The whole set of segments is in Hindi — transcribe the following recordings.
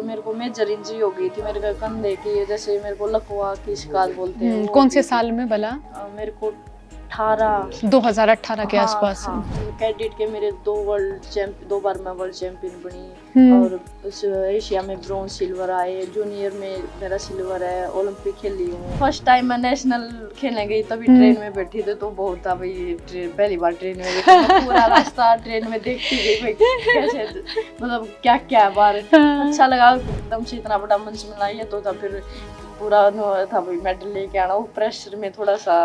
मेरे को मेजर इंजरी हो गई थी मेरे कंधे की, जैसे मेरे को लकवा की शिकायत बोलते हैं। कौन से साल में भला? मेरे को 2018 के आसपास। कैडेट के मेरे दो बार मैं वर्ल्ड चैंपियन बनी, और एशिया में ब्रॉन्ज सिल्वर आए, जूनियर में मेरा सिल्वर है, ओलंपिक खेली हूँ। फर्स्ट टाइम मैं नेशनल खेलने गई तभी ट्रेन में बैठी थी तो बहुत था भाई, पहली बार ट्रेन में बैठी, पूरा रास्ता ट्रेन में देखती गई भाई कैसे, मतलब क्या क्या बार अच्छा लगा एकदम से, इतना बड़ा मंच मिला ये तो था। फिर पूरा था भाई मेडल लेके आना, वो प्रेशर में थोड़ा सा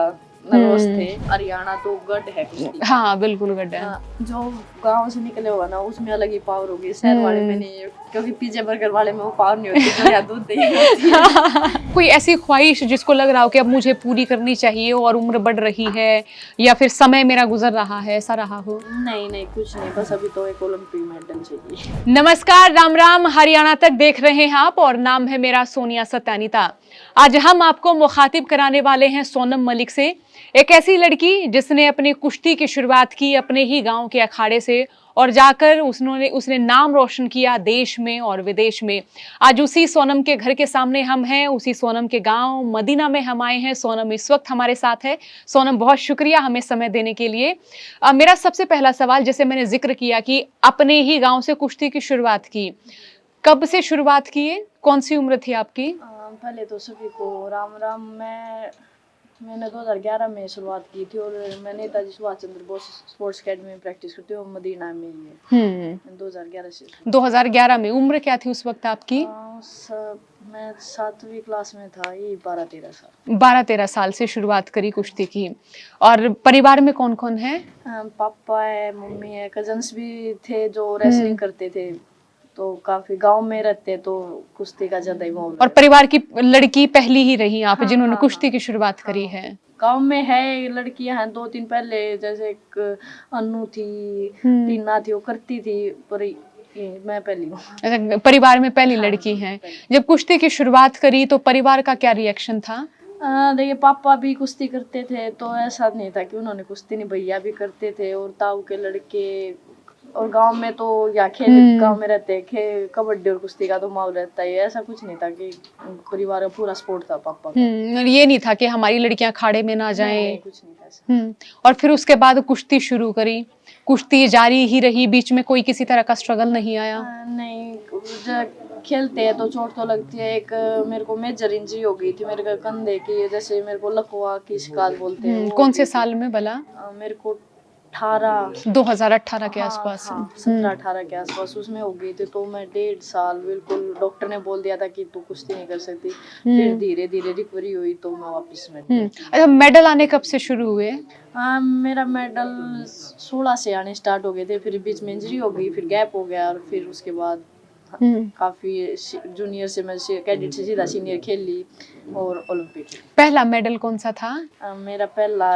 नर्वस थे। हरियाणा तो गढ़ है कुश्ती। हाँ बिल्कुल गढ़ है। जो गांव से निकले होगा ना उसमें अलग ही पावर होगी, शहर वाले में नहीं, क्योंकि पिज्जा बर्गर वाले में वो पावर नहीं होती जो यहाँ दूध दही होती है। कोई ऐसी ख्वाहिश जिसको लग रहा हो कि अब मुझे पूरी करनी चाहिए और उम्र बढ़ रही है या फिर समय मेरा गुजर रहा है, ऐसा रहा हो? नहीं कुछ नहीं, बस अभी तो एक ओलंपिक मेडल चाहिए। नमस्कार, राम राम, हरियाणा तक देख रहे हैं आप और नाम है मेरा सोनिया सत्यानीता। आज हम आपको मुखातिब कराने वाले हैं सोनम मलिक से, एक ऐसी लड़की जिसने अपनी कुश्ती की शुरुआत की अपने ही गांव के अखाड़े से और जाकर उसने नाम रोशन किया देश में और विदेश में। आज उसी सोनम के घर के सामने हम हैं, उसी सोनम के गांव मदीना में हम आए हैं। सोनम इस वक्त हमारे साथ है। सोनम, बहुत शुक्रिया हमें समय देने के लिए। मेरा सबसे पहला सवाल, जैसे मैंने जिक्र किया कि अपने ही गांव से कुश्ती की शुरुआत की, कब से शुरुआत की है, कौन सी उम्र थी आपकी? पहले तो सभी को राम राम। मैंने 2011 में शुरुआत की थी और मैं नेताजी सुभाष चंद्र बोस स्पोर्ट्स अकेडमी में प्रैक्टिस करती हूँ, मदीना में ही है। 2011 से। 2011 में उम्र क्या थी उस वक्त आपकी? मैं 7वीं क्लास में था, ये 12-13 साल। 12-13 साल से शुरुआत करी कुश्ती की। और परिवार में कौन कौन है? पापा है, मम्मी है, कजन्स भी थे जो रेसलिंग करते थे, तो काफी गांव में रहते तो कुश्ती का ज्यादा ही माहौल। और परिवार की लड़की पहली ही रही आप? जिन्होंने हाँ, कुश्ती की शुरुआत करी है। गांव में है लड़कियां हैं 2-3 पहले, जैसे एक अनु थी, टीना थी, वो करती थी, पर मैं पहली हूँ। अच्छा, परिवार में पहली लड़की है। जब कुश्ती की शुरुआत करी तो परिवार का क्या रिएक्शन था? देखिए, पापा भी कुश्ती करते थे तो ऐसा नहीं था कि उन्होंने कुश्ती नहीं, भैया भी करते थे और ताऊ के लड़के, और गांव में तो या खेल गांव में रहते खेल कबड्डी और कुश्ती का तो माहौल रहता है, ऐसा कुछ नहीं था कि परिवार का पूरा सपोर्ट था पापा का। ये नहीं था कि हमारी लड़कियां खाड़े में ना जाएं। नहीं, कुछ नहीं था ऐसा। और फिर उसके बाद कुश्ती शुरू करी, कुश्ती जारी ही रही, बीच में कोई किसी तरह का स्ट्रगल नहीं आया? नहीं, खेलते हैं तो चोट तो लगती है। एक मेरे को मेजर इंजरी हो गई थी मेरे कंधे की, जैसे मेरे को लकवा की शिकायत बोलते हैं। कौन से साल में भला? मेरे को 2018 के आसपास। 17-18 के आसपास उसमें हो गई थी, तो मैं 1.5 साल बिल्कुल, डॉक्टर ने बोल दिया था कि तू कुश्ती नहीं कर सकती। फिर धीरे धीरे रिकवरी हुई तो मैं वापस में। अच्छा, मेडल आने कब से शुरू हुए? मेरा मेडल 16 से आने स्टार्ट हो गए थे, फिर बीच में इंजरी हो गई, फिर गैप हो गया, और फिर उसके बाद काफी जूनियर से मैं कैडेट से सीधा सीनियर खेल ली और ओलंपिक। पहला मेडल कौन सा था? मेरा पहला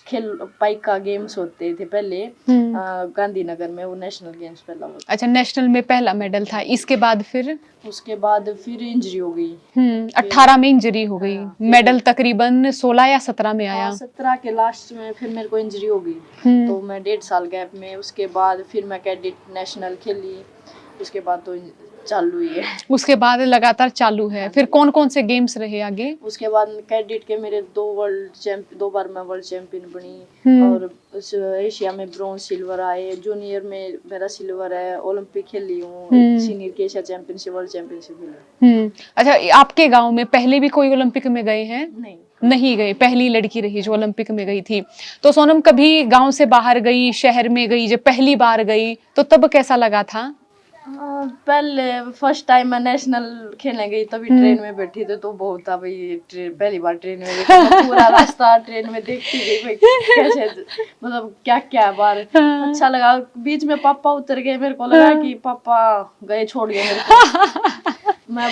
खेल पाइका गेम्स होते थे पहले गांधीनगर में, वो नेशनल गेम्स पहला होता। अच्छा, नेशनल में पहला मेडल था। इसके बाद फिर? उसके बाद फिर इंजरी हो गई। 18 में इंजरी हो गई। मेडल तकरीबन 16 या 17 में आया। 17 के लास्ट में फिर मेरे को इंजरी हो गई, तो मैं 1.5 साल गैप में, उसके बाद फिर मैं कैडेट नेशनल खेली, उसके बाद तो चालू ही है। उसके बाद लगातार चालू है। फिर कौन कौन से गेम्स रहे आगे? उसके बाद कैडेट के मेरे 2 बार मैं वर्ल्ड चैंपियन बनी, और एशिया में ब्रॉन्ज सिल्वर आए, जूनियर में मेरा सिल्वर है, ओलंपिक खेली हूँ, सीनियर के एशिया चैंपियनशिप, वर्ल्ड चैंपियनशिप खेली। अच्छा, आपके गांव में पहले भी कोई ओलंपिक में गए हैं? नहीं गए, पहली लड़की रही जो ओलंपिक में गई थी। तो सोनम कभी गांव से बाहर गई, शहर में गई, जब पहली बार गई तो तब कैसा लगा था? पहले फर्स्ट टाइम मैं नेशनल खेलने गई तभी ट्रेन में बैठी थी तो बहुत था भाई, पहली बार ट्रेन में बैठी, पूरा रास्ता ट्रेन में देखती गई भाई कैसे, मतलब क्या क्या बार अच्छा लगा। बीच में पापा उतर गए, मेरे को लगा कि पापा गए, छोड़ गए मेरे को। मैं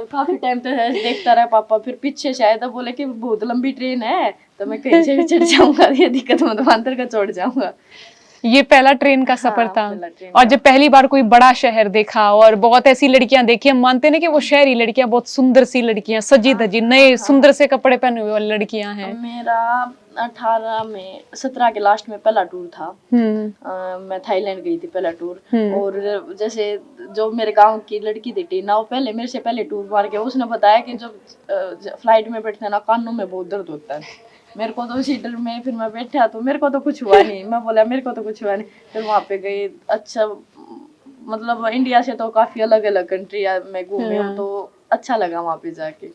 काफी टाइम तक देखता रहा पापा, फिर पीछे से आए तो बोले कि बहुत लंबी ट्रेन है तो मैं कहीं से भी चढ़ जाऊंगा, ये दिक्कत मतलब अंदर का छोड़ जाऊंगा। ये पहला ट्रेन का सफर था। और जब पहली बार कोई बड़ा शहर देखा और बहुत ऐसी लड़कियां देखी, हम मानते ना कि वो शहरी लड़कियां बहुत सुंदर सी लड़कियां, सजी धजी, नए सुंदर से कपड़े पहने हुए वाली लड़कियां हैं। 18 में 17 के लास्ट में पहला टूर था। मैं थाईलैंड गई थी पहला टूर। और जैसे जो मेरे गांव की लड़की थी टीना, वो पहले मेरे से पहले टूर मार के उसने बताया कि जब फ्लाइट में बैठते हैं ना, कानों में बहुत दर्द होता है। मेरे को तो उसी डर में फिर मैं बैठा तो मेरे को तो कुछ हुआ नहीं। मैं बोला मेरे को तो कुछ हुआ नहीं। फिर वहाँ पे गई। अच्छा, मतलब इंडिया से तो काफी अलग अलग कंट्री में घूमे हूँ, तो अच्छा लगा वहाँ पे जाके।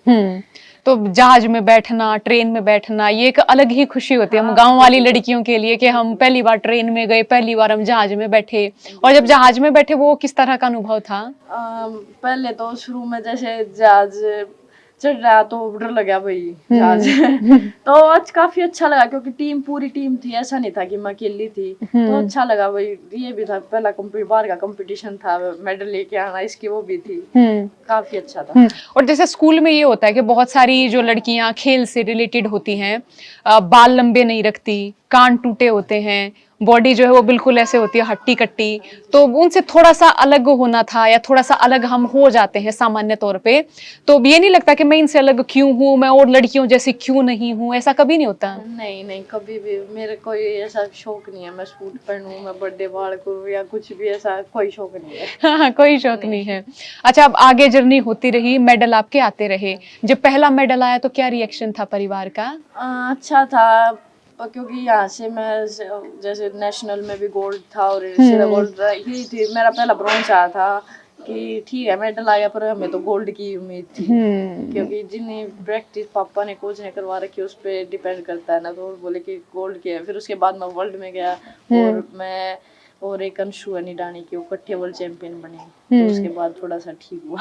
तो जहाज में बैठना, ट्रेन में बैठना, ये एक अलग ही खुशी होती है हम गांव वाली लड़कियों के लिए कि हम पहली बार ट्रेन में गए, पहली बार हम जहाज में बैठे। और जब जहाज में बैठे, वो किस तरह का अनुभव था? पहले तो शुरू में जैसे जहाज चढ़ रहा तो डर लगा भाई जहाज। तो आज काफी अच्छा लगा क्योंकि पूरी टीम थी, ऐसा नहीं था कि मैं अकेली थी। तो अच्छा लगा भाई। ये भी था पहला बार का कंपटीशन था, मेडल लेके आना इसकी वो भी थी। काफी अच्छा था। और जैसे स्कूल में ये होता है कि बहुत सारी जो लड़कियां खेल से रिलेटेड होती हैं, बाल लंबे नहीं रखती, कान टूटे होते हैं, बॉडी जो है वो बिल्कुल ऐसे होती है हट्टी कट्टी, तो उनसे थोड़ा सा अलग होना था या थोड़ा सा अलग हम हो जाते हैं सामान्य तौर पे। तो ये नहीं लगता कि मैं इनसे अलग क्यों हूँ, मैं और लड़कियों जैसी क्यों नहीं हूँ? ऐसा कभी नहीं होता? नहीं, कभी भी मेरे कोई ऐसा शौक नहीं है मैं सूट पहनूं, मैं बर्थडे बाल करूं या कुछ भी, ऐसा कोई शौक नहीं है। हाँ, कोई शौक नहीं है। अच्छा, अब आगे जर्नी होती रही, मेडल आपके आते रहे। जब पहला मेडल आया तो क्या रिएक्शन था परिवार का? अच्छा था क्योंकि यहाँ से मैं जैसे नेशनल में भी गोल्ड था और सीधा गोल्ड यही थी। मेरा पहला ब्रॉन्ज आया था कि ठीक है मेडल आ गया, पर हमें तो गोल्ड की उम्मीद थी। क्योंकि जितनी प्रैक्टिस पापा ने कोच ने करवा रखी उस पर डिपेंड करता है ना, तो बोले कि गोल्ड की है। फिर उसके बाद मैं वर्ल्ड में गया और मैं और एक अंशु अनिडानी की इकट्ठे वर्ल्ड चैंपियन बने। तो उसके बाद थोड़ा सा ठीक हुआ।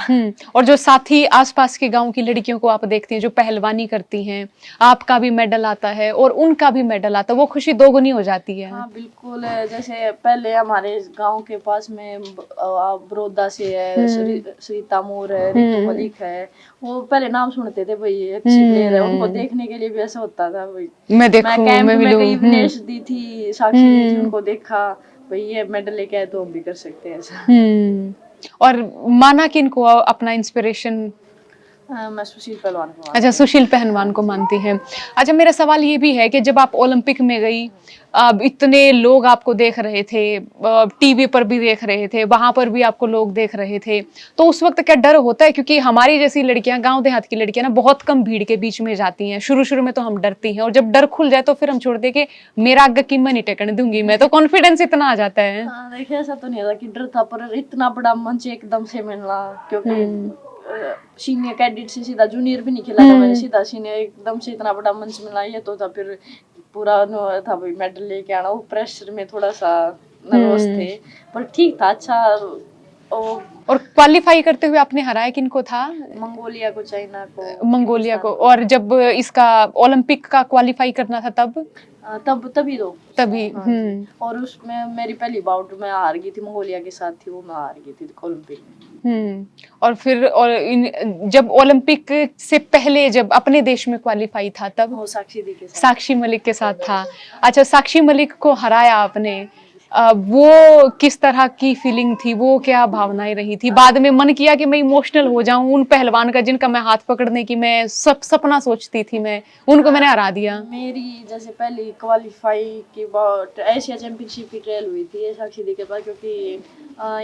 और जो साथी आसपास के गांव की लड़कियों को आप देखती हैं जो पहलवानी करती हैं, आपका भी मेडल आता है और उनका भी मेडल आता है, वो खुशी दोगुनी हो जाती है। हाँ बिल्कुल। जैसे पहले हमारे गांव के पास में बड़ौदा से है श्रीता मोर है, रितु मलिक है। वो पहले नाम सुनते थे भाई अच्छी प्लेयर है, उनको देखने के लिए भी ऐसा होता था भाई मैं देखूं, कैंप मैं में मिलूं। गई, विनेश दी थी, साक्षी दी थी, उनको देखा भाई ये मेडल लेके आए तो हम भी कर सकते हैं ऐसा। और माना कि इनको अपना इंस्पिरेशन? मैं सुशील पहलवान को अच्छा, सुशील पहलवान को मानती हैं। अच्छा, मेरा सवाल ये भी है कि जब आप ओलंपिक में गई, अब इतने लोग आपको देख रहे थे, टीवी पर भी देख रहे थे, वहां पर भी आपको लोग देख रहे थे, तो उस वक्त क्या डर होता है? क्योंकि हमारी जैसी लड़कियां, गांव देहात की लड़कियां ना, बहुत कम भीड़ के बीच में जाती हैं। शुरू शुरू में तो हम डरती हैं, और जब डर खुल जाए तो फिर हम छोड़ दे कि मेरा आगे की मैं नहीं टेकने दूंगी, मैं तो कॉन्फिडेंस इतना आ जाता है। देखिए ऐसा तो नहीं था कि डर था, पर इतना बड़ा मंच एकदम से मिलना, क्योंकि सीनियर कैडेट से सीधा जूनियर भी नहीं खेला था मैंने, सीधा सीनियर, एकदम से इतना बड़ा मंच मिला, ये तो था। फिर पूरा था भाई मेडल लेके आना, वो प्रेशर में थोड़ा सा नर्वस थे, पर ठीक था, अच्छा। और क्वालिफाई करते हुए आपने हराया किनको था? मंगोलिया को, चाइना को, मंगोलिया को। और जब इसका ओलंपिक का क्वालिफाई करना था तभी तो तभी। और उसमें मेरी पहली बाउट में हार गई थी, मंगोलिया के साथ थी वो, मैं हार गई थी ओलंपिक में। और फिर जब ओलंपिक से पहले जब अपने देश में क्वालिफाई था तब वो साक्षी दी के साथ, साक्षी मलिक के साथ था। अच्छा, साक्षी मलिक को हराया आपने, वो किस तरह की फीलिंग थी? वो क्या भावनाएं रही थी? बाद में मन किया कि मैं इमोशनल हो जाऊं उन पहलवान का जिनका मैं हाथ पकड़ने की मैं सपना सोचती थी, मैं उनको मैंने हरा दिया। मेरी जैसे पहली क्वालिफाई की बात एशिया चैंपियनशिप की ट्रायल हुई थी साक्षी दी के पास, क्योंकि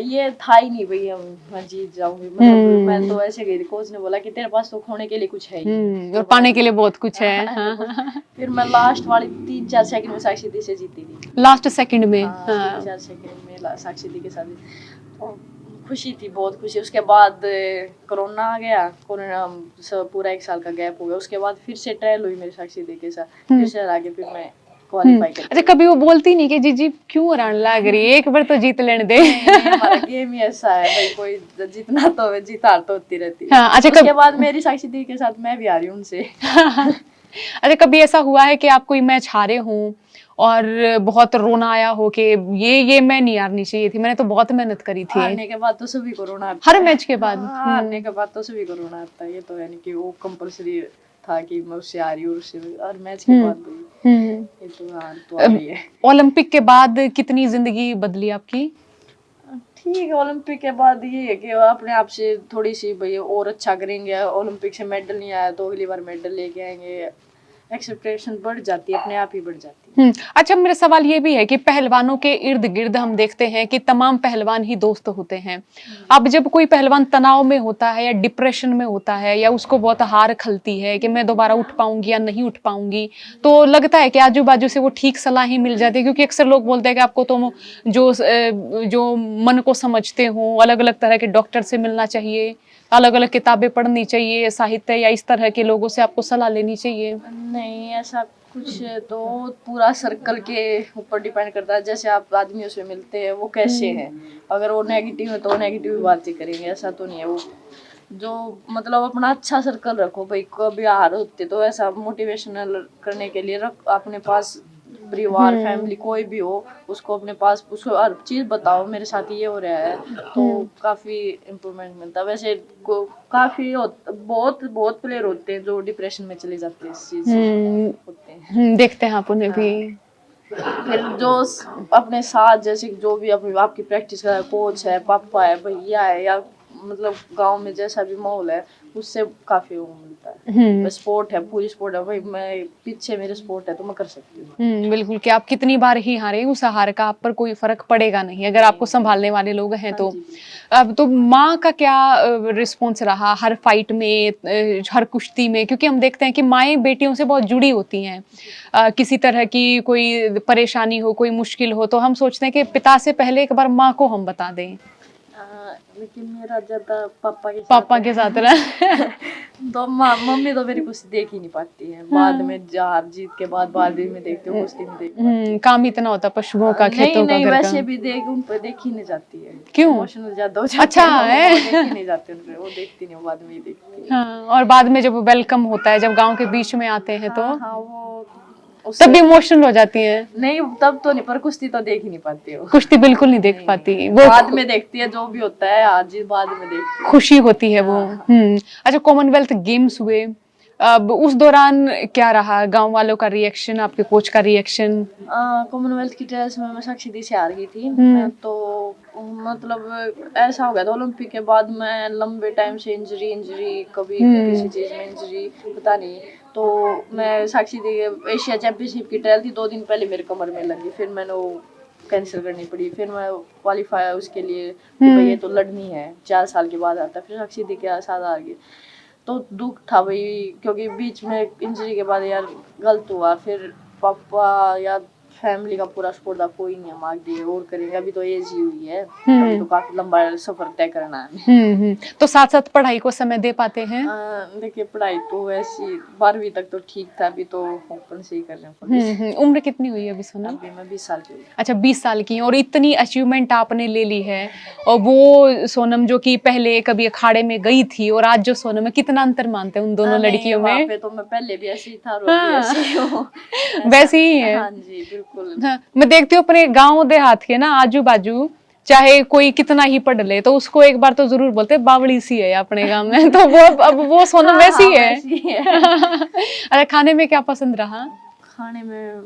ये था ही नहीं भाई मैं जीत जाऊंगी। मतलब मैं तो ऐसे गई थी, कोच ने बोला कि तेरे पास तो खोने के लिए कुछ है ही और पाने के लिए बहुत कुछ है। हाँ। फिर मैं लास्ट वाली 3-4 सेकंड में साक्षी दी से जीती थी, लास्ट सेकंड में। 3-4 सेकंड में साक्षी दी के साथ। तो खुशी थी, बहुत खुशी। उसके बाद कोरोना आ गया, कोरोना पूरा 1 साल का गैप हो गया। उसके बाद फिर से ट्रायल हुई मेरी साक्षी दी के साथ, फिर से हरा के फिर मैं क्वालिफाई कर। अच्छा, कभी वो बोलती नहीं कि जीजी क्यों हराने लग रही है, एक बार तो जीत लेने दे? हमारा गेम ही ऐसा है भाई, कोई जीतना तो जीत हार तो होती रहती है। हाँ, अच्छा, उसके बाद मेरी साक्षी दी के साथ मैं भी हारी उनसे। अच्छा, कभी ऐसा हुआ है कि आप कोई मैच हारे हों और बहुत रोना आया हो कि ये मैं नहीं हारनी चाहिए थी, मैंने तो बहुत मेहनत करी थी? हारने के बाद तो सभी को रोना आता है। हर मैच के बाद? हारने के बाद तो सभी को रोना आता है, ये तो है नहीं कि वो कंपलसरी था कि मैं उससे हारी और उससे, और मैच के बाद ये तो हार तो आ रही है। ओलंपिक के बाद कितनी जिंदगी बदली आपकी? ठीक है, ओलंपिक के बाद ये है कि अपने आप से थोड़ी सी भाई और अच्छा करेंगे। ओलंपिक से मेडल नहीं आया तो अगली बार मेडल लेके आएंगे, एक्सपेक्टेशन बढ़ जाती है, अपने आप ही बढ़ जाती है। अच्छा, मेरा सवाल ये भी है कि पहलवानों के इर्द गिर्द हम देखते हैं कि तमाम पहलवान ही दोस्त होते हैं। अब जब कोई पहलवान तनाव में होता है या डिप्रेशन में होता है या उसको बहुत हार खलती है कि मैं दोबारा उठ पाऊंगी या नहीं उठ पाऊंगी, तो लगता है कि आजू बाजू से वो ठीक सलाह ही मिल जाती है, क्योंकि अक्सर लोग बोलते हैं कि आपको तो जो मन को समझते हो अलग अलग तरह के डॉक्टर से मिलना चाहिए, अलग अलग किताबें पढ़नी चाहिए, साहित्य या इस तरह के लोगों से आपको सलाह लेनी चाहिए। नहीं, ऐसा कुछ तो पूरा सर्कल के ऊपर डिपेंड करता है, जैसे आप आदमियों से मिलते हैं वो कैसे हैं। अगर वो नेगेटिव है तो वो नेगेटिव बातें करेंगे, ऐसा तो नहीं है। वो जो मतलब अपना अच्छा सर्कल रखो भाई, कभी हार होते तो ऐसा मोटिवेशनल करने के लिए रख अपने पास परिवार, फैमिली कोई भी हो, उसको अपने पास, उसको हर चीज बताओ मेरे साथ ये हो रहा है, तो काफी इम्प्रूवमेंट मिलता है। वैसे काफी बहुत बहुत प्लेयर होते हैं जो डिप्रेशन में चले जाते हैं, इस चीज से होते हैं। देखते हैं आप उन्हें भी। फिर जो अपने साथ, जैसे जो भी अपनी आपकी प्रैक्टिस का कोच है, पापा है, भैया है, या मतलब गांव में जैसा भी माहौल है, उससे काफी वो मिलता है। स्पोर्ट है, पूरी स्पोर्ट है भाई, मैं पीछे मेरे स्पोर्ट है तो मैं कर सकती हूँ। बिल्कुल, कि आप कितनी बार ही हारे, उस हार का आप पर कोई फर्क पड़ेगा नहीं अगर आपको संभालने वाले लोग हैं तो। अब तो माँ का क्या रिस्पॉन्स रहा हर फाइट में, हर कुश्ती में? क्योंकि हम देखते हैं कि माएँ बेटियों से बहुत जुड़ी होती हैं। किसी तरह की कोई परेशानी हो, कोई मुश्किल हो, तो हम सोचते हैं कि पिता से पहले एक बार माँ को हम बता दें। लेकिन मेरा ज्यादा पापा के साथ रहा। तो मम्मी तो मेरी कुछ देख ही नहीं पाती है। बाद में हार जीत के बाद भी मैं देखती हूँ, कुश्ती में देखती हूँ। काम इतना होता पशुओं का, खेतों का, नहीं, घर वैसे का। भी उन पर देखी नहीं जाती है। क्यों? इमोशनल ज्यादा हो जाते अच्छा हैं, है। वो देखी नहीं जाती उन पे, वो देखती नहीं, बाद में ही देखती है। हाँ, और बाद में जब वेलकम होता है, जब गांव के बीच में आते हैं तो हाँ, वो तब भी इमोशनल हो जाती है। नहीं, तब तो नहीं, पर कुश्ती तो देख ही नहीं पाती हो। कुश्ती बिल्कुल नहीं देख पाती वो, बाद में देखती है जो भी होता है, आज बाद में देखती है। खुशी होती है वो। अच्छा, कॉमनवेल्थ गेम्स हुए, अब उस दौरान क्या रहा गांव वालों का रिएक्शन, आपके कोच का रिएक्शन? कॉमनवेल्थ की ट्रायल्स में मैं साक्षी दी से हार गई थी। तो मतलब ऐसा हो गया था, ओलंपिक के बाद मैं लंबे टाइम से इंजरी, कभी किसी चीज में इंजरी, पता नहीं। तो मैं साक्षी दी एशिया चैंपियनशिप की ट्रायल थी, 2 दिन पहले मेरे कमर में लगी, फिर मैंने वो कैंसिल करनी पड़ी। फिर मैं क्वालिफाई उसके लिए कि भाई ये तो लड़नी है, 4 साल के बाद आता, फिर साक्षी दी के साथ आ गई। तो दुख था भाई, क्योंकि बीच में इंजरी के बाद यार गलत हुआ। फिर पापा या फैमिली का पूरा सपोर्ट था, कोई नहीं हम आगे और करेंगे, अभी तो एज ही हुई है, अभी तो काफी लंबा सफर तय करना है। तो साथ साथ पढ़ाई को समय दे पाते हैं? देखिए, पढ़ाई तो ऐसी 12वीं तक तो ठीक था, अभी तो ओपन से ही कर रहे हैं। उम्र कितनी हुई है अभी सोनम? अभी मैं 20 साल की हूँ। अच्छा, 20 साल की, और इतनी अचीवमेंट आपने ले ली है, और वो सोनम जो कि पहले कभी अखाड़े में गई थी और आज जो सोनम है, कितना अंतर मानते हैं उन दोनों लड़कियों में? वहाँ पे तो मैं पहले भी ऐसी था और अभी ऐसी हूँ। वैसे ही है। हाँ जी, बिल्कुल। हाँ, मैं देखती हूँ अपने गांव देहात के ना आजू बाजू, चाहे कोई कितना ही पढ़ ले तो उसको एक बार तो जरूर बोलते बावड़ी सी है अपने गांव में। तो वो अब वो सोनम वैसी है। अच्छा, खाने में क्या पसंद रहा? खाने में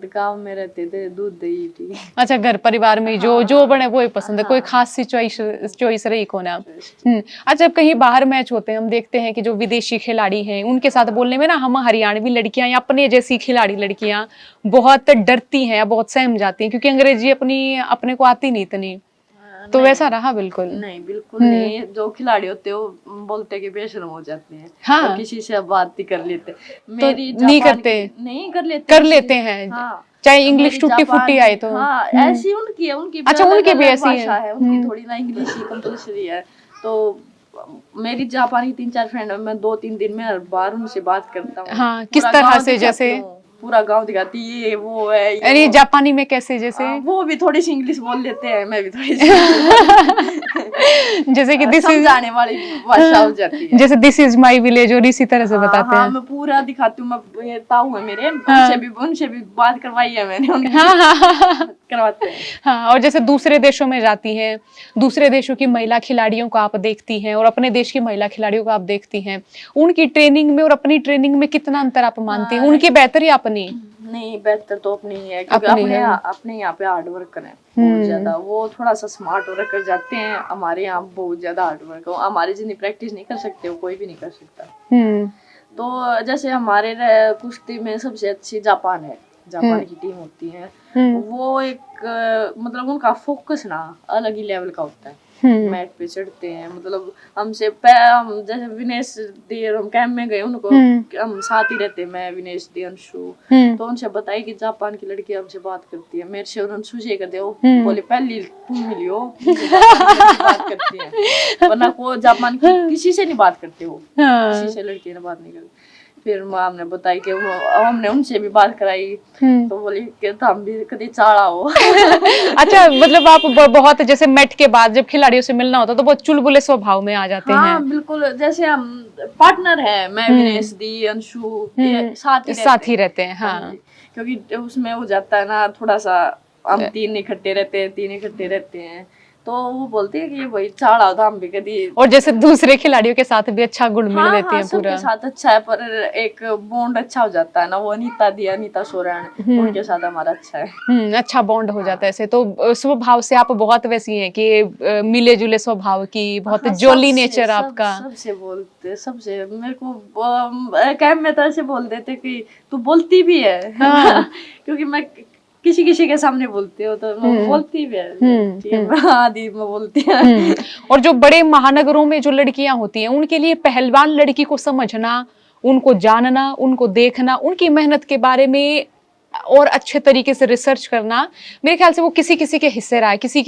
गांव में रहते थे, दूध दही थी। अच्छा, घर परिवार में जो बने वो ही पसंद है, कोई खास सी चॉइस रही को ना? अच्छा, जब कहीं बाहर मैच होते हैं हम देखते हैं कि जो विदेशी खिलाड़ी हैं उनके साथ बोलने में ना हम हरियाणवी लड़कियां या अपने जैसी खिलाड़ी लड़कियां बहुत डरती हैं या बहुत सहम जाती हैं, क्योंकि अंग्रेजी अपने को आती नहीं इतनी। तो वैसा रहा? बिल्कुल नहीं, बिल्कुल नहीं। जो खिलाड़ी होते हैं वो बोलते हैं कि बेशर्म हो जाते हैं। हाँ, तो किसी से बात नहीं कर लेते। मेरी नहीं करते, नहीं कर लेते हैं। हाँ, चाहे इंग्लिश टूटी फूटी आए तो। हाँ, ऐसी उनकी है, उनकी अच्छा, उनकी भी ऐसी है, उनकी थोड़ी ना इंग्लिश ही कंपलसरी है। तो मेरी जापानी 3-4 फ्रेंड है, मैं 2-3 दिन में हर बार उनसे बात करता हूँ। हाँ, किस तरह से? जैसे पूरा गांव दिखाती ये वो है, अरे जापानी में कैसे? जैसे वो भी थोड़ी सी इंग्लिश बोल लेते हैं, मैं भी थोड़ी सी जैसे कि दिस इज जाने वाली भाषा हो जाती है। जैसे दिस इज माय विलेज, और इसी तरह से बताते हैं। मैं पूरा दिखाती हूँ। मैं ये ताऊ है मेरे, उनसे भी बात करवाई है मैंने, करवाते हैं। हाँ, और जैसे दूसरे देशों में जाती हैं, दूसरे देशों की महिला खिलाड़ियों को आप देखती हैं और अपने देश की महिला खिलाड़ियों को आप देखती हैं, उनकी ट्रेनिंग में और अपनी ट्रेनिंग में कितना अंतर आप मानती हैं? उनकी बेहतर या अपनी? नहीं, बेहतर तो अपनी ही है, क्योंकि अपने यहाँ पे हार्ड वर्क करें बहुत ज्यादा। वो थोड़ा सा स्मार्ट वर्क कर जाते हैं, हमारे यहाँ बहुत ज्यादा हार्ड वर्क। हमारे जितनी प्रैक्टिस नहीं कर सकते वो कोई भी नहीं कर सकता। तो जैसे हमारे कुश्ती में सबसे अच्छी जापान है, जापान की टीम होती है। वो एक मतलब उनका फोकस ना अलग ही लेवल का होता है। मैट पे चढ़ते हैं, मतलब हम जैसे विनेश दी हम कैंप में गए, उनको हम साथ ही रहते हैं, मैं विनेश दी अंशु। तो उनसे बताई कि जापान की लड़की हमसे बात करती है, मेरे से उन्होंने सुझे कर दे, बोले पहली तुम मिली हो बात करती है, वरना को जापान की किसी से नहीं बात करते, वो किसी से लड़की ने बात नहीं करती। फिर माम ने बताई कि हमने उनसे भी बात कराई, तो बोली कि हम भी कभी चाड़ा हो। अच्छा, मतलब आप बहुत जैसे मैट के बाद जब खिलाड़ियों से मिलना होता तो बहुत चुलबुले स्वभाव में आ जाते हैं। हाँ बिल्कुल, जैसे हम पार्टनर है, मैं विनेश दी अंशु साथ ही रहते हैं। हाँ, क्योंकि उसमें हो जाता है ना थोड़ा सा, हम तीन इकट्ठे रहते हैं, तो वो बोलते हैं कि भाई चाड़ा होता हम भी कभी। और जैसे दूसरे खिलाड़ियों के साथ भी अच्छा गुण मिल देते हैं पूरा। सबके साथ अच्छा है, पर एक बॉन्ड अच्छा हो जाता है ना, वो अनीता सोरेन, उनके साथ हमारा अच्छा है। अच्छा बॉन्ड हो जाता है ऐसे। तो स्वभाव से आप बहुत वैसी हैं कि मिले जुले स्वभाव की, बहुत जोली नेचर आपका। सबसे बोलते, सबसे मेरे को कैंप में तो ऐसे बोल देते कि तू बोलती भी है। क्योंकि मैं किसी के सामने बोलती हो तो बोलती भी है, आदि में बोलती है। और जो बड़े महानगरों में जो लड़कियां होती हैं, उनके लिए पहलवान लड़की को समझना, उनको जानना, उनको देखना, उनकी मेहनत के बारे में और अच्छे तरीके से रिसर्च करना, मेरे ख्याल से वो किसी किसी के हिस्से रहा है। किसी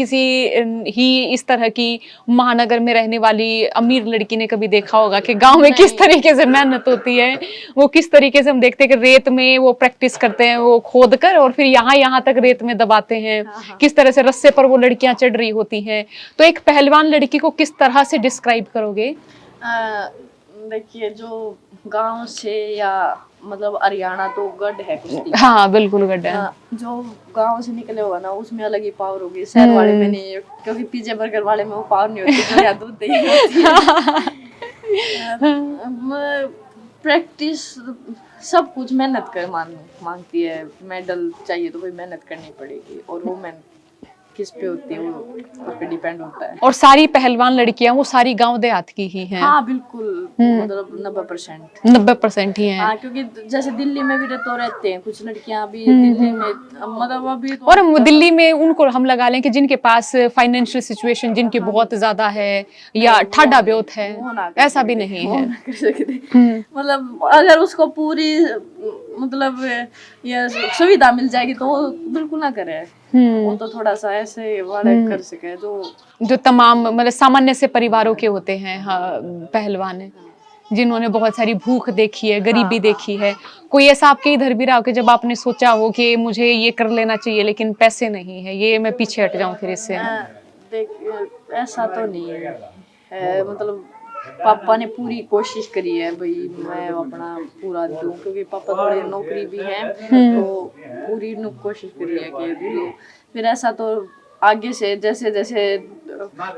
ही इस तरह की महानगर में रहने वाली अमीर लड़की ने कभी देखा होगा कि गांव में किस तरीके से मेहनत होती है, वो किस तरीके से हम देखते हैं कि रेत में वो प्रैक्टिस करते हैं, वो खोद कर और फिर यहाँ तक रेत में दबाते हैं, किस तरह से रस्से पर वो लड़कियां चढ़ रही होती हैं। तो एक पहलवान लड़की को किस तरह से डिस्क्राइब करोगे? देखिए, जो गांव से या मतलब हरियाणा तो गढ़ है कुश्ती। हाँ बिल्कुल गढ़ है। जो गांव से निकले होगा ना, उसमें अलग ही पावर होगी, शहर वाले में नहीं है, क्योंकि पिज्जा बर्गर वाले में वो पावर नहीं होती, जो यहाँ दूध दही होती है। प्रैक्टिस सब कुछ मेहनत कर मांगती है, मेडल चाहिए तो भाई मेहनत करनी पड़ेगी, और वो मेहनत किस पे होती है, वो उस पे डिपेंड होता है। और सारी पहलवान लड़कियां वो सारी गांव देहात की ही हैं। हाँ बिल्कुल, मतलब 90% ही हैं। हाँ, क्योंकि जैसे दिल्ली में भी तो रहते हैं कुछ लड़कियां भी दिल्ली में, मतलब अभी तो और दिल्ली में उनको हम लगा लें कि जिनके पास फाइनेंशियल सिचुएशन जिनकी बहुत ज्यादा है या ठाडा ब्योत है, ऐसा भी नहीं है। मतलब अगर उसको पूरी मतलब ये सुविधा मिल जाएगी तो वो बिल्कुल ना करे, वो तो थोड़ा सा ऐसे वाले कर सके जो तमाम मतलब सामान्य से परिवारों के होते हैं। हाँ, पहलवान जिन्होंने बहुत सारी भूख देखी है, गरीबी देखी है। कोई ऐसा आपके इधर भी रहा हो कि जब आपने सोचा हो कि मुझे ये कर लेना चाहिए लेकिन पैसे नहीं है, ये मैं पीछे हट जाऊं फिर इससे? देख, ऐसा तो नहीं है, मतलब पापा ने पूरी कोशिश करी है भाई मैं अपना पूरा दूं, क्योंकि पापा थोड़े नौकरी भी है, तो पूरी कोशिश करी है कि फिर ऐसा तो आगे से जैसे जैसे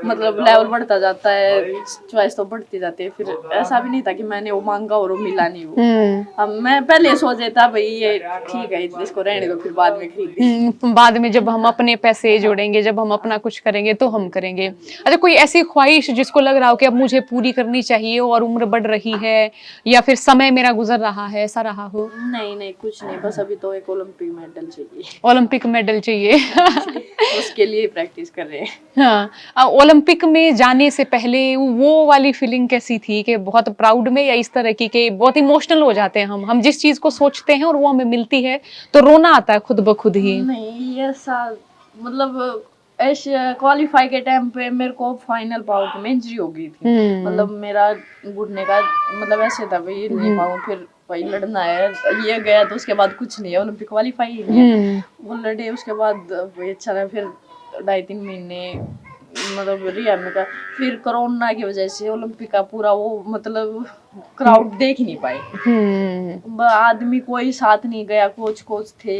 मतलब लेवल बढ़ता जाता है, चॉइस तो बढ़ती जाती है। फिर ऐसा भी नहीं था कि मैंने वो मांगा और वो मिला नहीं। वो मैं पहले सोच देता भाई ये ठीक है, इसको रहने दो, फिर बाद में खरीदेंगे। बाद में जब हम अपने पैसे जोड़ेंगे, जब हम अपना कुछ करेंगे तो हम करेंगे। अच्छा, कोई ऐसी ख्वाहिश जिसको लग रहा हो कि अब मुझे पूरी करनी चाहिए और उम्र बढ़ रही है या फिर समय मेरा गुजर रहा है, ऐसा रहा हो? नहीं, कुछ नहीं, बस अभी तो एक ओलंपिक मेडल चाहिए। ओलंपिक मेडल चाहिए। उसके लिए प्रैक्टिस कर रहे हैं। हाँ, ओलंपिक में जाने से पहले वो वाली फीलिंग कैसी थी कि बहुत प्राउड में, या इस तरह की कि बहुत इमोशनल हो जाते हैं हम जिस चीज को सोचते हैं और वो हमें मिलती है तो रोना आता है खुद ब खुद ही? नहीं, ऐसा मतलब ऐसे क्वालिफाई के टाइम पे मेरे को फाइनल बाउट में इंजरी हो गई थी। मतलब मेरा घुटने का मतलब ऐसे था भाई नहीं पाऊँ, फिर भाई लड़ना है, ये गया तो उसके बाद कुछ नहीं है, ओलंपिक क्वालिफाई ही नहीं है। वो लड़े, उसके बाद वही अच्छा रहा, फिर 2.5-3 महीने मतलब रिया में का, फिर कोरोना की वजह से ओलंपिक का पूरा वो मतलब क्राउड देख ही नहीं पाए। आदमी कोई साथ नहीं गया, कोच थे,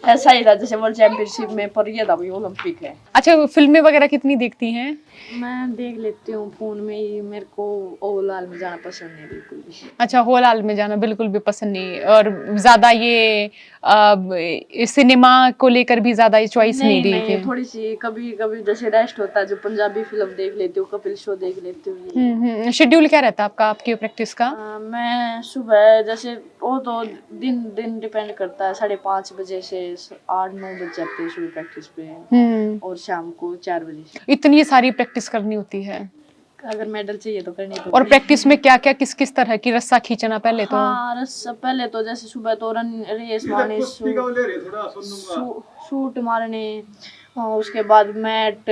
ऐसा ही था जैसे वर्ल्ड चैंपियनशिप में, पर ये था भाई ओलंपिक है। अच्छा, फिल्में वगैरह कितनी देखती हैं? मैं देख लेती हूँ फोन में ही, मेरे को हॉल में जाना पसंद नहीं बिल्कुल भी। अच्छा, हॉल में जाना बिल्कुल भी पसंद नहीं, और ज्यादा ये सिनेमा को लेकर भी ज्यादा ये चॉइस नहीं रही? थोड़ी सी कभी कभी जैसे रेस्ट होता है जो पंजाबी फिल्म देख लेती हूँ, कपिल शो देख लेती हूँ। शेड्यूल क्या रहता है आपका, आपकी प्रैक्टिस का? मैं सुबह जैसे वो तो दिन दिन डिपेंड करता है, 5:30 बजे से 8-9 बज जाते हैं सुबह प्रैक्टिस पे, और शाम को 4 बजे से। इतनी सारी प्रैक्टिस करनी होती है। अगर मेडल चाहिए तो करनी तो। और प्रैक्टिस में क्या क्या किस किस तरह की रस्सा खींचना पहले तो? हाँ, रस्सा पहले तो जैसे सुबह तो रन रेस मारनी, शूट मारने, उसके बाद मैट,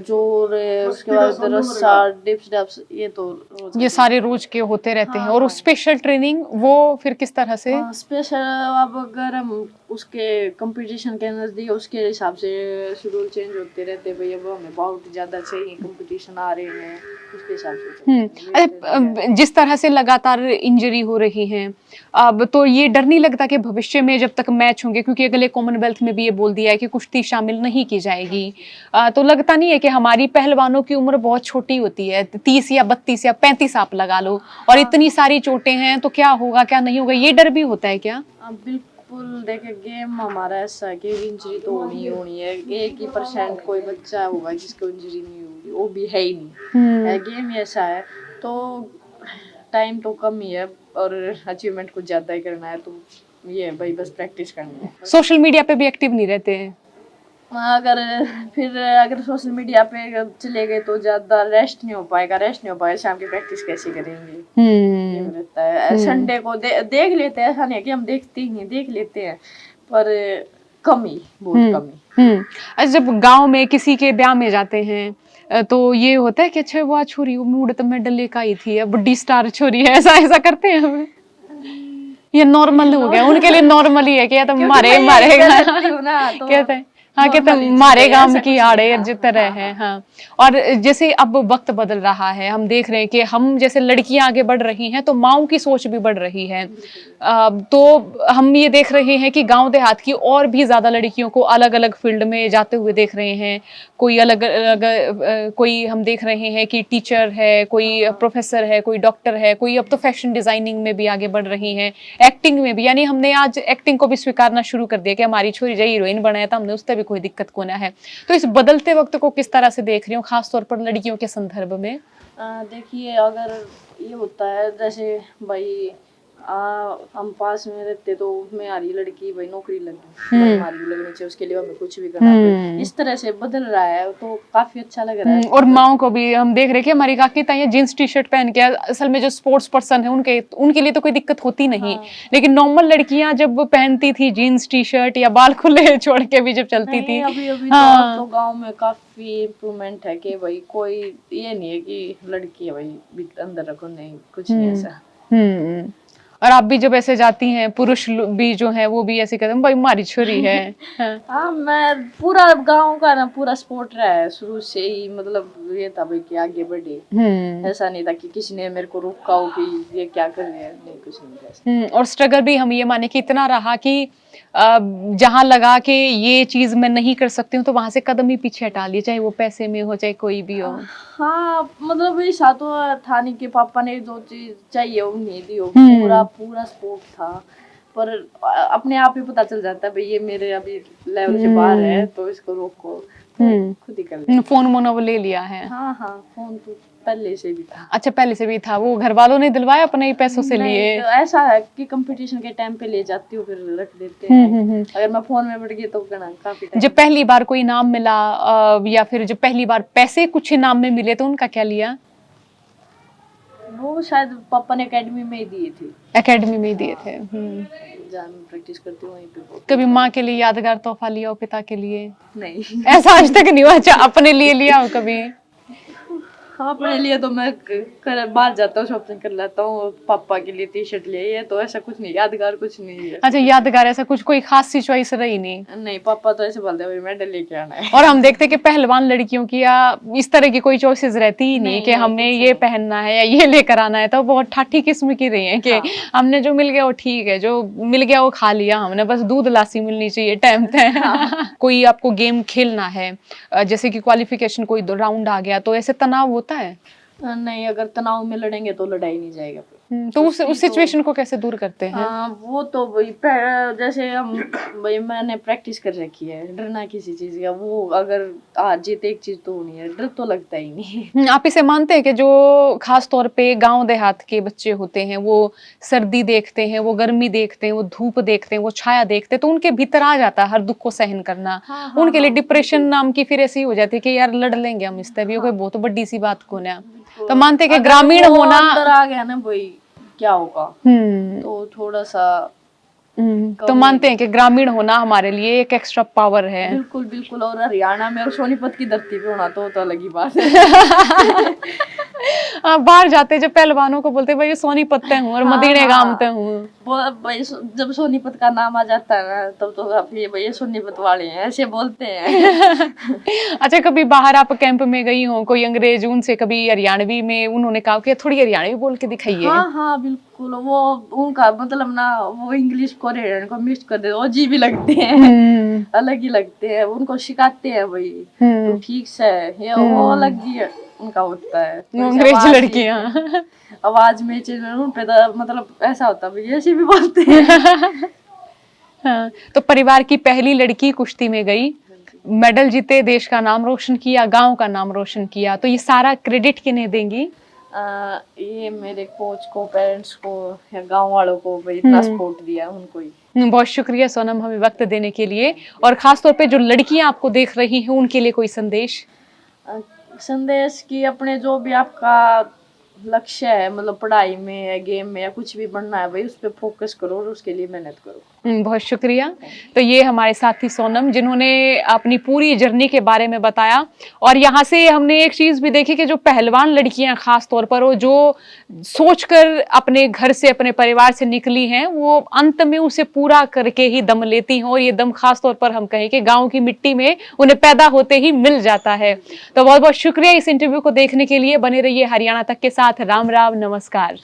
जोर, उसके बाद रस्सा, डिप्स डप्स, ये तो रोज ये सारे रोज के होते रहते हैं। हाँ, और हाँ। स्पेशल ट्रेनिंग वो फिर किस तरह से? स्पेशल अब अगर हम उसके कंपटीशन के नज़दीक उसके हिसाब से शेड्यूल चेंज होते रहते हैं। भाई अब हमें बाउट ज़्यादा चाहिए, कंपटीशन आ रहे हैं, उसके हिसाब से। अरे जिस तरह से लगातार इंजरी हो रही है, अब तो ये डर नहीं लगता कि भविष्य में जब तक मैच होंगे, क्योंकि अगले कॉमनवेल्थ में भी ये बोल दिया है कि कुश्ती शामिल नहीं की जाएगी, तो लगता नहीं है कि हमारी पहलवानों की उम्र बहुत छोटी होती है, 30 या 32 या 35 आप लगा लो, और इतनी सारी चोटें हैं, तो क्या होगा क्या नहीं होगा, ये डर भी होता है क्या? बिल्कुल, देखे गेम हमारा ऐसा है कि इंजरी तो होनी ही होनी है। 1% कोई बच्चा होगा जिसको इंजरी नहीं होगी, वो भी है ही नहीं। गेम ऐसा है, तो टाइम तो कम ही है और अचीवमेंट कुछ ज्यादा ही करना है, तो ये है भाई, बस प्रैक्टिस करनी है। सोशल मीडिया पे भी एक्टिव नहीं रहते हैं? अगर सोशल मीडिया पे चले गए तो ज्यादा रेस्ट नहीं हो पाएगा, शाम की प्रैक्टिस कैसे करेंगे, ये रहता है। संडे को देख लेते हैं, ऐसा नहीं है कि हम देखते ही नहीं, देख लेते हैं, पर कमी, बहुत कमी। अच्छा, जब गांव में किसी के ब्याह में जाते हैं तो ये होता है कि अच्छा वो छोरी मूड तो मेडल लेकर आई थी, अब बड़ी स्टार छोरी है, ऐसा ऐसा करते हैं हमें? ये नॉर्मल हो गया उनके लिए? नॉर्मल ही है कि या तो मारेगा कहते हैं, हाँ कहते हैं मारे गांव की आड़े जिस तरह है। हाँ, और जैसे अब वक्त बदल रहा है, हम देख रहे हैं कि हम जैसे लड़कियां आगे बढ़ रही हैं तो माओं की सोच भी बढ़ रही है, तो हम ये देख रहे हैं कि गांव देहात की और भी ज्यादा लड़कियों को अलग अलग फील्ड में जाते हुए देख रहे हैं। कोई अलग अलग कोई हम देख रहे हैं कि टीचर है, कोई प्रोफेसर है, कोई डॉक्टर है, कोई अब तो फैशन डिजाइनिंग में भी आगे बढ़ रही हैं, एक्टिंग में भी। यानी हमने आज एक्टिंग को भी स्वीकारना शुरू कर दिया कि हमारी छोरी जो हीरोइन बनाया था हमने, उससे भी कोई दिक्कत को ना है। तो इस बदलते वक्त को किस तरह से देख रही हूँ, खासतौर पर लड़कियों के संदर्भ में? देखिए, अगर ये होता है जैसे भाई हम पास में रहते तो हमारी लड़की भाई नौकरी लगी, हमारी लगनी चाहिए, उसके लिए हमें कुछ भी करना है। इस तरह से बदल रहा है तो काफी अच्छा लग रहा है। और माओ को भी हम देख रहे हैं कि हमारी काकी ताई जींस टी शर्ट पहन के, असल में जो स्पोर्ट्स पर्सन है उनके लिए तो कोई दिक्कत होती नहीं, लेकिन नॉर्मल लड़कियां जब पहनती थी जींस टी शर्ट या बाल खुले छोड़ के भी जब चलती थी, अभी तो गांव में काफी इम्प्रूवमेंट है कि भाई कोई ये नहीं है कि लड़की है भाई अंदर रखो, नहीं, कुछ नहीं ऐसा। और आप भी जब ऐसे जाती हैं, पुरुष भी जो है वो भी ऐसे कहते हैं भाई हमारी छोरी है। हाँ, मैं पूरा गांव का ना पूरा सपोर्ट रहा है शुरू से ही, मतलब ये था भाई कि आगे बढ़े, ऐसा नहीं था कि किसी ने मेरे को रोका हो कि ये क्या कर रहे हैं, नहीं, कुछ नहीं था। और स्ट्रगल भी हम ये माने कि इतना रहा कि जहां लगा कि ये चीज मैं नहीं कर सकती हूँ तो वहां से कदम ही पीछे हटा लिए, चाहे वो पैसे में हो चाहे कोई भी हो। हाँ, मतलब ऐसा तो था नहीं कि पापा ने जो चीज चाहिए वो नहीं दी हो, पूरा सपोर्ट था, पर अपने आप ही पता चल जाता है भाई ये मेरे अभी लेवल से बाहर है तो इसको रोको, तो खुद ही कर ले। फोन मोनो ले लिया है? हाँ, फोन तो पहले से भी था। अच्छा, पहले से भी था, वो घर वालों ने दिलवाया अपने ही पैसों से लिए? तो ऐसा है कि कंपटीशन के टाइम पे ले जाती हूँ, फिर रख देते हैं। अगर मैं फोन में बढ़ गई तो काफी टाइम। जब पहली बार कोई इनाम मिला या फिर जब पहली बार पैसे कुछ इनाम में मिले तो उनका क्या लिया? वो शायद पापा ने एकेडमी में ही दिए थे। एकेडमी में ही दिए थे। जान प्रैक्टिस करती हूँ वहीं पे। कभी माँ के लिए यादगार तोहफा लिया हो, पिता के लिए? नहीं, ऐसा आज तक नहीं हुआ। अच्छा, अपने लिए लिया हो कभी? हाँ, अपने लिए तो मैं बाहर जाता हूँ, शॉपिंग कर लेता हूँ, पापा के लिए टी शर्ट ले, ये तो ऐसा कुछ नहीं, यादगार कुछ नहीं है। अच्छा, यादगार ऐसा कुछ कोई खास सी चॉइस रही नहीं? नहीं, पापा तो ऐसे बोलते हैं मेडल लेके आना है। और हम देखते हैं कि पहलवान लड़कियों की या इस तरह की कोई चॉइसेस रहती ही नहीं कि हमने ये पहनना है या ये लेकर आना है, तो बहुत ठाठी किस्म की रही है कि हमने जो मिल गया वो ठीक है, जो मिल गया वो खा लिया हमने, बस दूध लासी मिलनी चाहिए टाइम पे। कोई आपको गेम खेलना है, जैसे कि क्वालिफिकेशन कोई राउंड आ गया, तो ऐसे तनाव होता है? नहीं, अगर तनाव में लड़ेंगे तो लड़ाई नहीं जाएगा। तो उस सिचुएशन को कैसे दूर करते हैं? हाँ, वो तो वही जैसे हम भाई मैंने प्रैक्टिस कर रखी है, डरना किसी चीज का, वो अगर आज जीत एक चीज तो नहीं है, डर तो लगता ही नहीं। आप इसे मानते हैं कि जो खास तौर पे गांव देहात के बच्चे होते हैं, वो सर्दी देखते हैं, वो गर्मी देखते हैं, वो धूप देखते हैं, वो छाया देखते हैं, तो उनके भीतर आ जाता है हर दुख को सहन करना। हाँ, उनके लिए हाँ, डिप्रेशन नाम की फिर ऐसी हो जाती है कि यार लड़ लेंगे हम इस तभी, कोई बहुत बड़ी सी बात कौन है। तो मानते हैं कि ग्रामीण वो होना अंदर आ गया ना भाई, क्या होगा, तो थोड़ा सा तो मानते हैं कि ग्रामीण होना हमारे लिए एक एक्स्ट्रा पावर है। बिल्कुल बिल्कुल। और हरियाणा में और सोनीपत की धरती पे होना तो अलग ही बात है। बाहर जाते जब पहलवानों को बोलते भाई ये सोनीपत ते हूँ और मदीने गांव ते हूँ, भाई जब सोनीपत का नाम आ जाता है ना, तब तो आप ये भाई सोनीपत वाले हैं ऐसे बोलते हैं। अच्छा, कभी बाहर आप कैंप में गई हो, कोई अंग्रेज उनसे कभी हरियाणवी में उन्होंने कहा कि थोड़ी हरियाणवी बोल के दिखाइए? हाँ हाँ बिल्कुल, वो उनका मतलब ना वो इंग्लिश को हरियाणवी को मिक्स कर देते, वो जी भी लगते हैं, अलग ही लगते हैं, उनको सिखाते हैं भाई तो ठीक से ये वो अलग ही उनका होता है। अंग्रेज लड़कियां आवाज में चेंज उन पे तो मतलब ऐसा होता है भाई ऐसे भी बोलते हैं। हाँ, तो परिवार की पहली लड़की कुश्ती में गई, मेडल जीते, देश का नाम रोशन किया, गांव का नाम रोशन किया, तो ये सारा क्रेडिट किन्हें देंगी? ये मेरे कोच को, पेरेंट्स को या गांव वालों को भाई इतना सपोर्ट दिया उनको ही। बहुत शुक्रिया सोनम हमें वक्त देने के लिए। और खास तौर पे जो लड़कियां आपको देख रही हैं उनके लिए कोई संदेश? संदेश की अपने जो भी आपका लक्ष्य है, मतलब पढ़ाई में या गेम में या कुछ भी बनना है भाई, उस पर फोकस करो और उसके लिए मेहनत करो। बहुत शुक्रिया। तो ये हमारे साथी सोनम, जिन्होंने अपनी पूरी जर्नी के बारे में बताया। और यहाँ से हमने एक चीज भी देखी कि जो पहलवान लड़कियां खास तौर पर वो जो सोचकर अपने घर से, अपने परिवार से निकली हैं, वो अंत में उसे पूरा करके ही दम लेती हैं। और ये दम खास तौर पर हम कहें कि गाँव की मिट्टी में उन्हें पैदा होते ही मिल जाता है। तो बहुत बहुत शुक्रिया इस इंटरव्यू को देखने के लिए। बने रहिए हरियाणा तक के साथ। राम राम, नमस्कार।